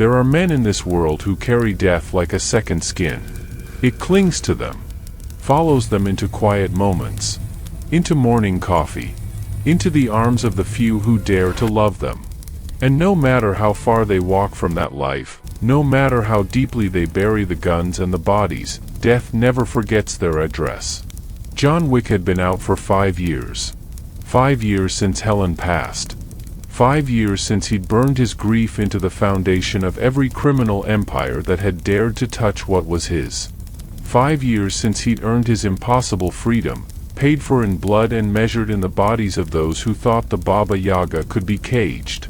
There are men in this world who carry death like a second skin. It clings to them, follows them into quiet moments, into morning coffee, into the arms of the few who dare to love them. And no matter how far they walk from that life, no matter how deeply they bury the guns and the bodies, death never forgets their address. John Wick had been out for 5 years. 5 years since Helen passed. 5 years since he'd burned his grief into the foundation of every criminal empire that had dared to touch what was his. 5 years since he'd earned his impossible freedom, paid for in blood and measured in the bodies of those who thought the Baba Yaga could be caged.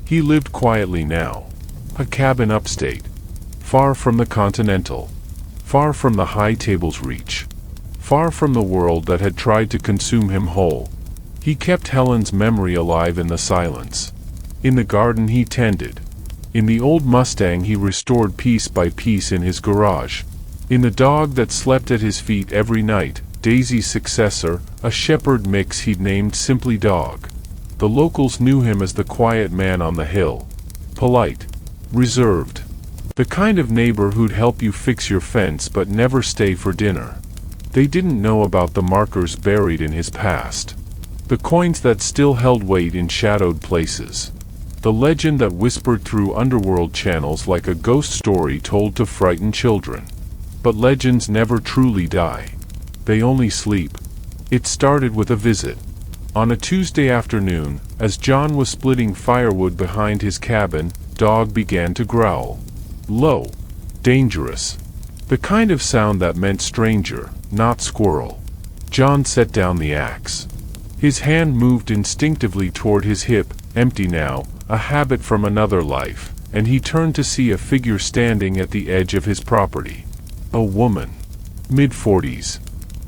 He lived quietly now. A cabin upstate, far from the Continental, far from the high table's reach, far from the world that had tried to consume him whole. He kept Helen's memory alive in the silence. In the garden he tended. In the old Mustang he restored piece by piece in his garage. In the dog that slept at his feet every night, Daisy's successor, a shepherd mix he'd named simply Dog. The locals knew him as the quiet man on the hill. Polite. Reserved. The kind of neighbor who'd help you fix your fence but never stay for dinner. They didn't know about the markers buried in his past. The coins that still held weight in shadowed places. The legend that whispered through underworld channels like a ghost story told to frighten children. But legends never truly die. They only sleep. It started with a visit. On a Tuesday afternoon, as John was splitting firewood behind his cabin, Dog began to growl. Low. Dangerous. The kind of sound that meant stranger, not squirrel. John set down the axe. His hand moved instinctively toward his hip, empty now, a habit from another life, and he turned to see a figure standing at the edge of his property. A woman. Mid-40s.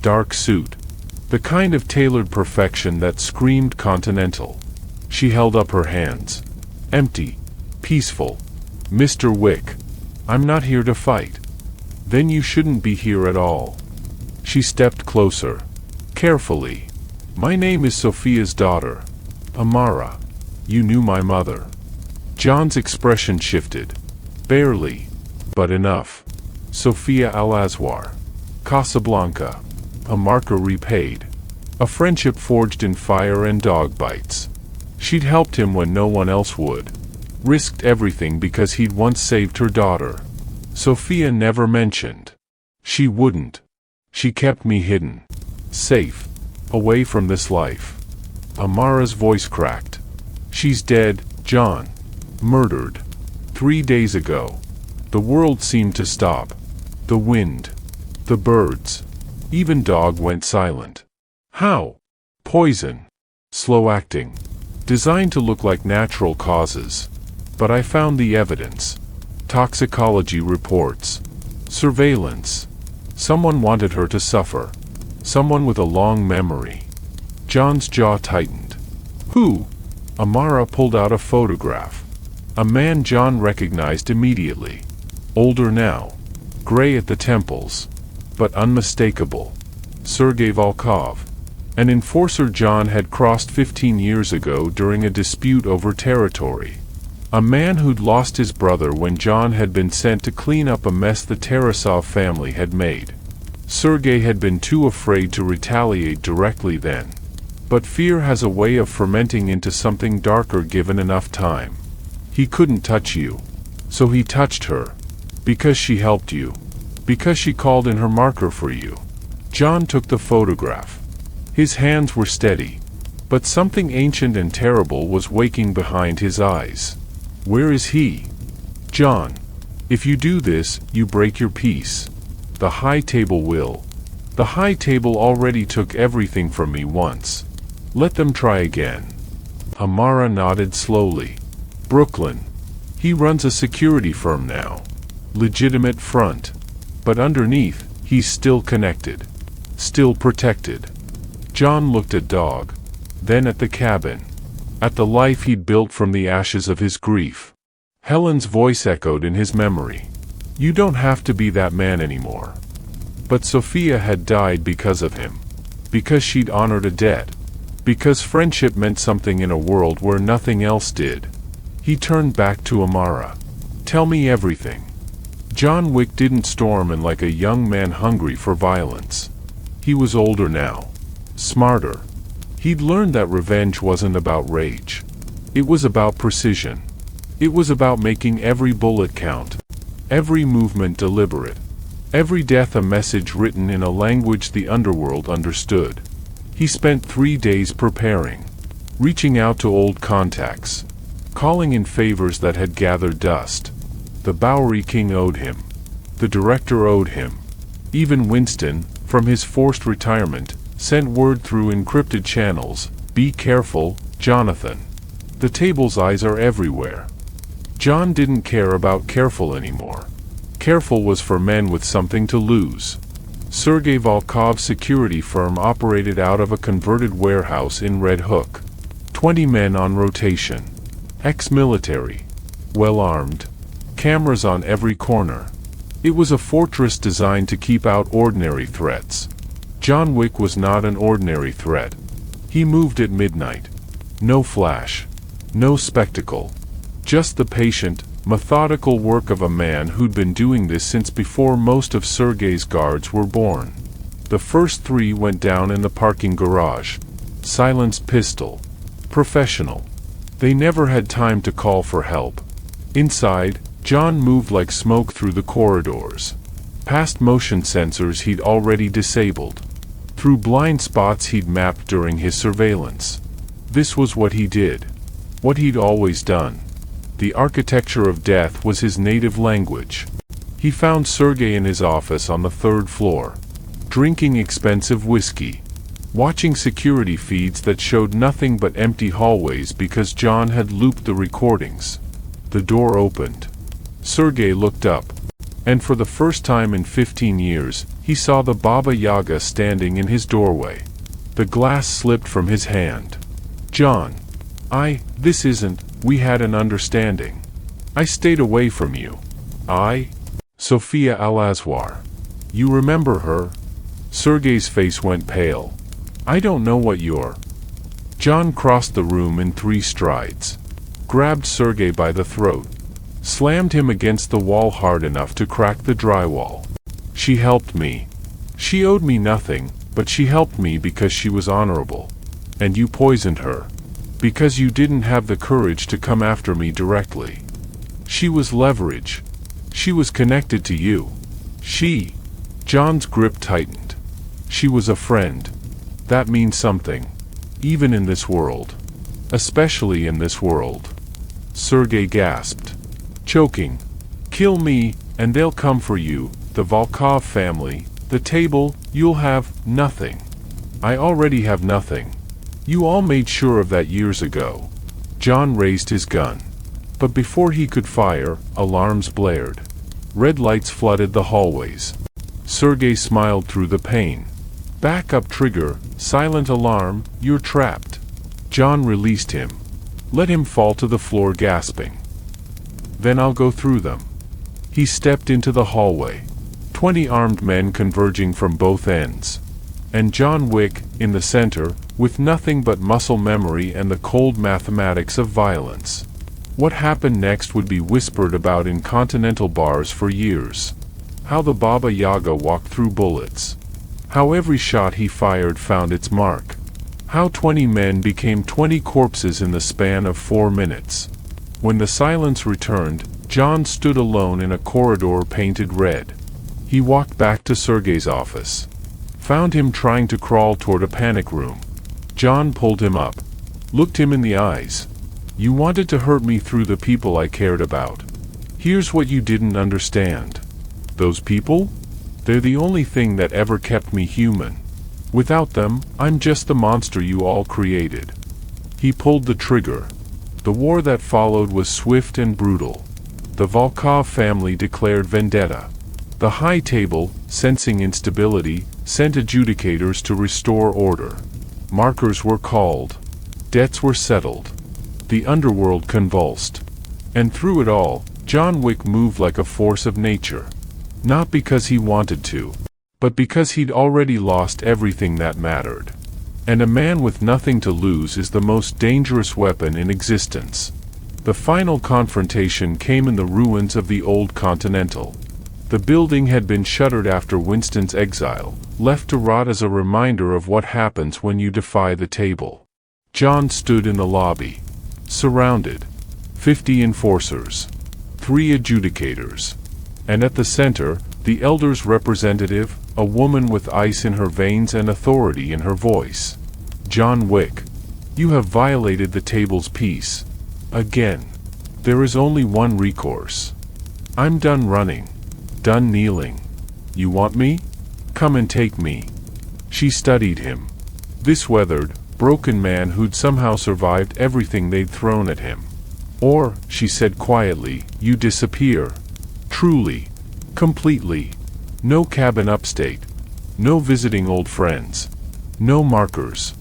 Dark suit. The kind of tailored perfection that screamed Continental. She held up her hands. Empty. Peaceful. Mr. Wick. I'm not here to fight. Then you shouldn't be here at all. She stepped closer. Carefully. My name is Sophia's daughter. Amara. You knew my mother. John's expression shifted. Barely. But enough. Sophia Al-Azwar. Casablanca. A marker repaid. A friendship forged in fire and dog bites. She'd helped him when no one else would. Risked everything because he'd once saved her daughter. Sophia never mentioned. She wouldn't. She kept me hidden. Safe. Away from this life. Amara's voice cracked. She's dead, John. Murdered. 3 days ago. The world seemed to stop. The wind. The birds. Even Dog went silent. How? Poison. Slow acting. Designed to look like natural causes. But I found the evidence. Toxicology reports. Surveillance. Someone wanted her to suffer. Someone with a long memory. John's jaw tightened. Who? Amara pulled out a photograph. A man John recognized immediately. Older now. Gray at the temples. But unmistakable. Sergei Volkov. An enforcer John had crossed 15 years ago during a dispute over territory. A man who'd lost his brother when John had been sent to clean up a mess the Tarasov family had made. Sergei had been too afraid to retaliate directly then. But fear has a way of fermenting into something darker given enough time. He couldn't touch you. So he touched her. Because she helped you. Because she called in her marker for you. John took the photograph. His hands were steady. But something ancient and terrible was waking behind his eyes. Where is he? John. If you do this, you break your peace. The high table will. The high table already took everything from me once. Let them try again. Amara nodded slowly. Brooklyn. He runs a security firm now. Legitimate front. But underneath, he's still connected. Still protected. John looked at Dog. Then at the cabin. At the life he'd built from the ashes of his grief. Helen's voice echoed in his memory. You don't have to be that man anymore. But Sophia had died because of him. Because she'd honored a debt. Because friendship meant something in a world where nothing else did. He turned back to Amara. Tell me everything. John Wick didn't storm in like a young man hungry for violence. He was older now. Smarter. He'd learned that revenge wasn't about rage. It was about precision. It was about making every bullet count, every movement deliberate, every death a message written in a language the underworld understood. He spent 3 days preparing, reaching out to old contacts, calling in favors that had gathered dust. The Bowery King owed him. The director owed him. Even Winston, from his forced retirement, sent word through encrypted channels, "Be careful, Jonathan. The table's eyes are everywhere." John didn't care about careful anymore. Careful was for men with something to lose. Sergei Volkov's security firm operated out of a converted warehouse in Red Hook. 20 men on rotation. Ex-military. Well-armed. Cameras on every corner. It was a fortress designed to keep out ordinary threats. John Wick was not an ordinary threat. He moved at midnight. No flash. No spectacle. Just the patient, methodical work of a man who'd been doing this since before most of Sergei's guards were born. The first 3 went down in the parking garage. Silenced pistol. Professional. They never had time to call for help. Inside, John moved like smoke through the corridors. Past motion sensors he'd already disabled. Through blind spots he'd mapped during his surveillance. This was what he did. What he'd always done. The architecture of death was his native language. He found Sergei in his office on the 3rd floor, drinking expensive whiskey, watching security feeds that showed nothing but empty hallways because John had looped the recordings. The door opened. Sergei looked up, and for the first time in 15 years, he saw the Baba Yaga standing in his doorway. The glass slipped from his hand. "John. This isn't, we had an understanding. I stayed away from you. Sophia Al-Azwar. You remember her?" Sergei's face went pale. "I don't know what you're." John crossed the room in 3 strides, grabbed Sergei by the throat, slammed him against the wall hard enough to crack the drywall. "She helped me. She owed me nothing, but she helped me because she was honorable. And you poisoned her. Because you didn't have the courage to come after me directly. She was leverage. She was connected to you. John's grip tightened. She was a friend. That means something. Even in this world. Especially in this world." Sergei gasped, choking. "Kill me, and they'll come for you, the Volkov family, the table, you'll have nothing. I already have nothing. You all made sure of that years ago." John raised his gun. But before he could fire, alarms blared. Red lights flooded the hallways. Sergei smiled through the pain. "Backup trigger, silent alarm, you're trapped." John released him. Let him fall to the floor gasping. "Then I'll go through them." He stepped into the hallway. 20 armed men converging from both ends. And John Wick, in the center, with nothing but muscle memory and the cold mathematics of violence. What happened next would be whispered about in continental bars for years. How the Baba Yaga walked through bullets. How every shot he fired found its mark. How 20 men became 20 corpses in the span of 4 minutes. When the silence returned, John stood alone in a corridor painted red. He walked back to Sergei's office. Found him trying to crawl toward a panic room. John pulled him up. Looked him in the eyes. "You wanted to hurt me through the people I cared about. Here's what you didn't understand. Those people? They're the only thing that ever kept me human. Without them, I'm just the monster you all created." He pulled the trigger. The war that followed was swift and brutal. The Volkov family declared vendetta. The High Table, sensing instability, sent adjudicators to restore order. Markers were called. Debts were settled. The underworld convulsed. And through it all, John Wick moved like a force of nature. Not because he wanted to, but because he'd already lost everything that mattered. And a man with nothing to lose is the most dangerous weapon in existence. The final confrontation came in the ruins of the old Continental. The building had been shuttered after Winston's exile, left to rot as a reminder of what happens when you defy the table. John stood in the lobby, surrounded. 50 enforcers, 3 adjudicators, and at the center, the Elder's representative, a woman with ice in her veins and authority in her voice. John Wick, you have violated the table's peace. Again. There is only one recourse. I'm done running. Done kneeling. You want me? Come and take me. She studied him. This weathered, broken man who'd somehow survived everything they'd thrown at him. Or, she said quietly, you disappear. Truly. Completely. No cabin upstate. No visiting old friends. No markers.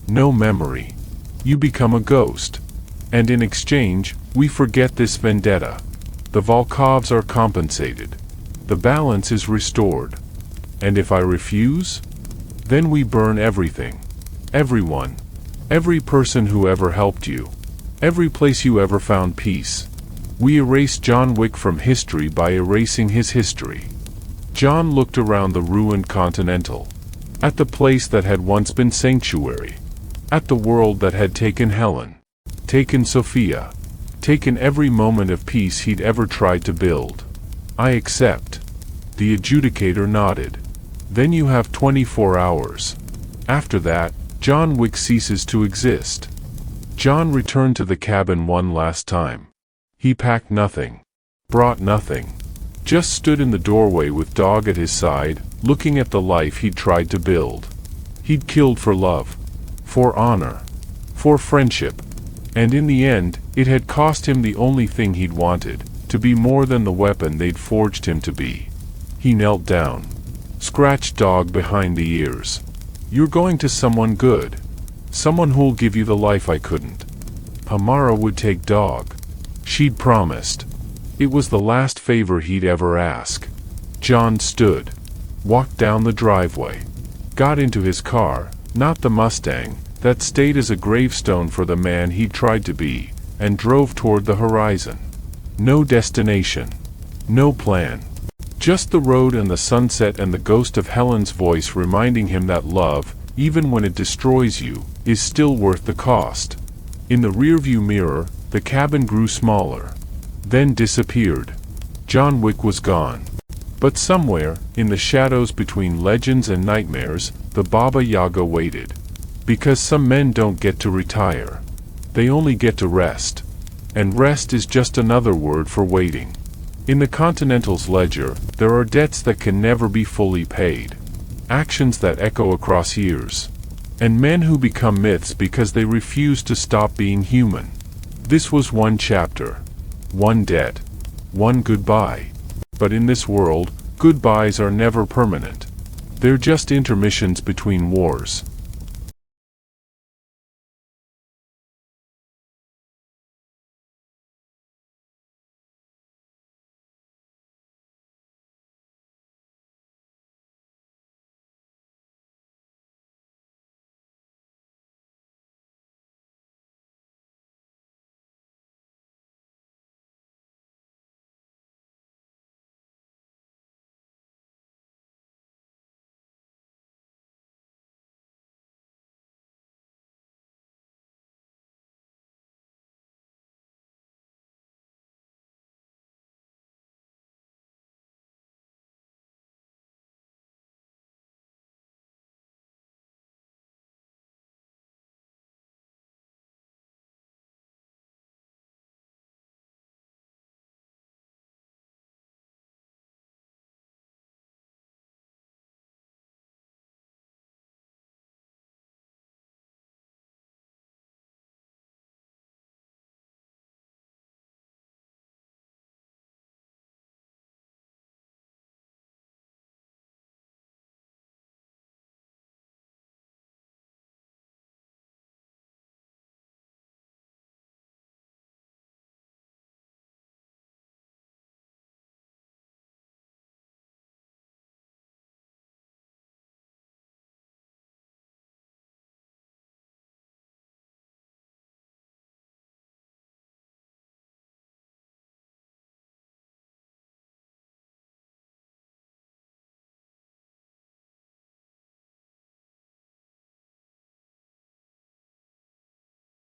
No memory. You become a ghost. And in exchange, we forget this vendetta. The Volkovs are compensated. The balance is restored. And if I refuse? Then we burn everything. Everyone. Every person who ever helped you. Every place you ever found peace. We erase John Wick from history by erasing his history. John looked around the ruined Continental. At the place that had once been sanctuary. At the world that had taken Helen. Taken Sophia. Taken every moment of peace he'd ever tried to build. I accept. The adjudicator nodded. Then you have 24 hours. After that, John Wick ceases to exist. John returned to the cabin one last time. He packed nothing. Brought nothing. Just stood in the doorway with Dog at his side, looking at the life he'd tried to build. He'd killed for love. For honor. For friendship. And in the end, it had cost him the only thing he'd wanted, to be more than the weapon they'd forged him to be. He knelt down. Scratched Dog behind the ears. You're going to someone good. Someone who'll give you the life I couldn't. Amara would take Dog. She'd promised. It was the last favor he'd ever ask. John stood. Walked down the driveway. Got into his car, not the Mustang, that stayed as a gravestone for the man he'd tried to be, and drove toward the horizon. No destination. No plan. Just the road and the sunset and the ghost of Helen's voice reminding him that love, even when it destroys you, is still worth the cost. In the rearview mirror, the cabin grew smaller. Then disappeared. John Wick was gone. But somewhere, in the shadows between legends and nightmares, the Baba Yaga waited. Because some men don't get to retire. They only get to rest. And rest is just another word for waiting. In the Continental's ledger, there are debts that can never be fully paid. Actions that echo across years. And men who become myths because they refuse to stop being human. This was one chapter. One debt. One goodbye. But in this world, goodbyes are never permanent. They're just intermissions between wars.